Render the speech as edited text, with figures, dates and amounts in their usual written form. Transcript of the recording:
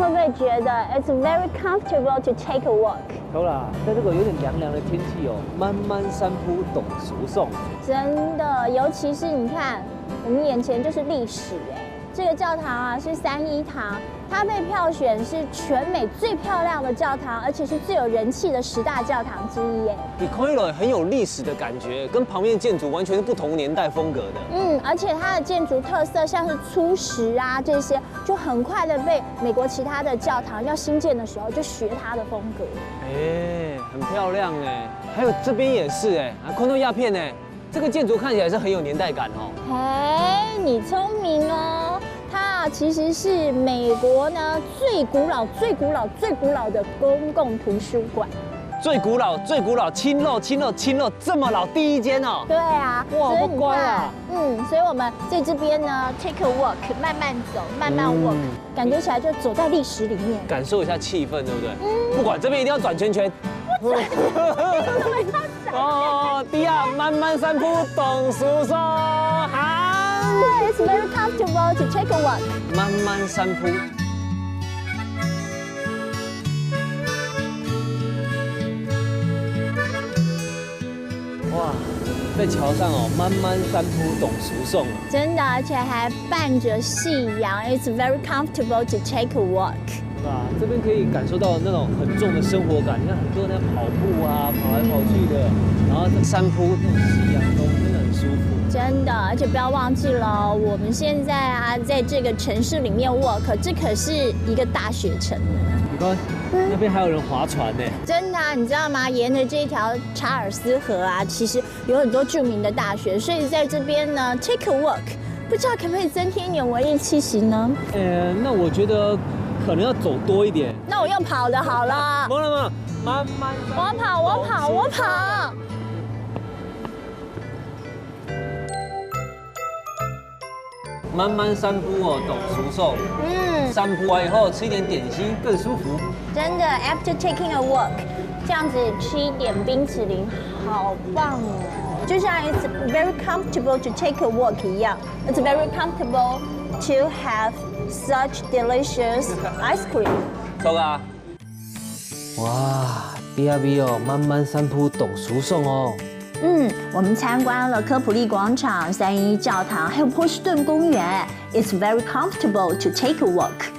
会不会觉得 it's very comfortable to take a walk？ 有啦，在这个有点凉凉的天气哦，慢慢散步懂熟诵。真的，尤其是你看，我们眼前就是历史哎。这个教堂啊是3一堂，它被票选是全美最漂亮的教堂，而且是最有人气的10大教堂之一耶。你看起来很有历史的感觉，跟旁边建筑完全是不同年代风格的。而且它的建筑特色像是粗石啊这些，就很快的被美国其他的教堂要新建的时候就学它的风格。哎，很漂亮哎，还有这边也是哎，看到鸦片哎，这个建筑看起来是很有年代感哦。哎，你聪明哦。它其实是美国呢最古老的公共图书馆。最古老，青肉这么老，第一间哦。对啊，哇，所以好你看乖啊。所以我们在这边呢 take a walk， 慢慢走，慢慢 walk，感觉起来就走在历史里面，感受一下气氛，对不对？不管这边一定要转圈圈。哦，第二，慢慢散步懂熟说，好。It's very comfortable to take a walk。慢慢散步。哇，在桥上哦，慢慢散步懂熟诵啊。真的，而且还伴着夕阳。It's very comfortable to take a walk。对吧？这边可以感受到那种很重的生活感。你看很多人在跑步啊，跑来跑去的，然后在散步，那种夕阳中真的很舒服。真的，而且不要忘记了，我们现在啊，在这个城市里面 walk， 这可是一个大学城。你看，那边还有人划船呢。真的啊，你知道吗？沿着这条查尔斯河啊，其实有很多著名的大学，所以在这边呢 take a walk， 不知道可不可以增添一点文艺气息呢？那我觉得可能要走多一点。那我用跑的好了。没了，慢慢。我跑。慢慢散步哦，懂熟诵。散步完以后吃一点点心更舒服。真的 ，after taking a walk， 这样子吃一点冰淇淋，好棒哦！就像 it's very comfortable to take a walk 一样 ，it's very comfortable to have such delicious ice cream。走啦！哇，BRB 哦，慢慢散步懂熟诵哦。我们参观了科普利广场、3一教堂，还有波士顿公园。It's very comfortable to take a walk。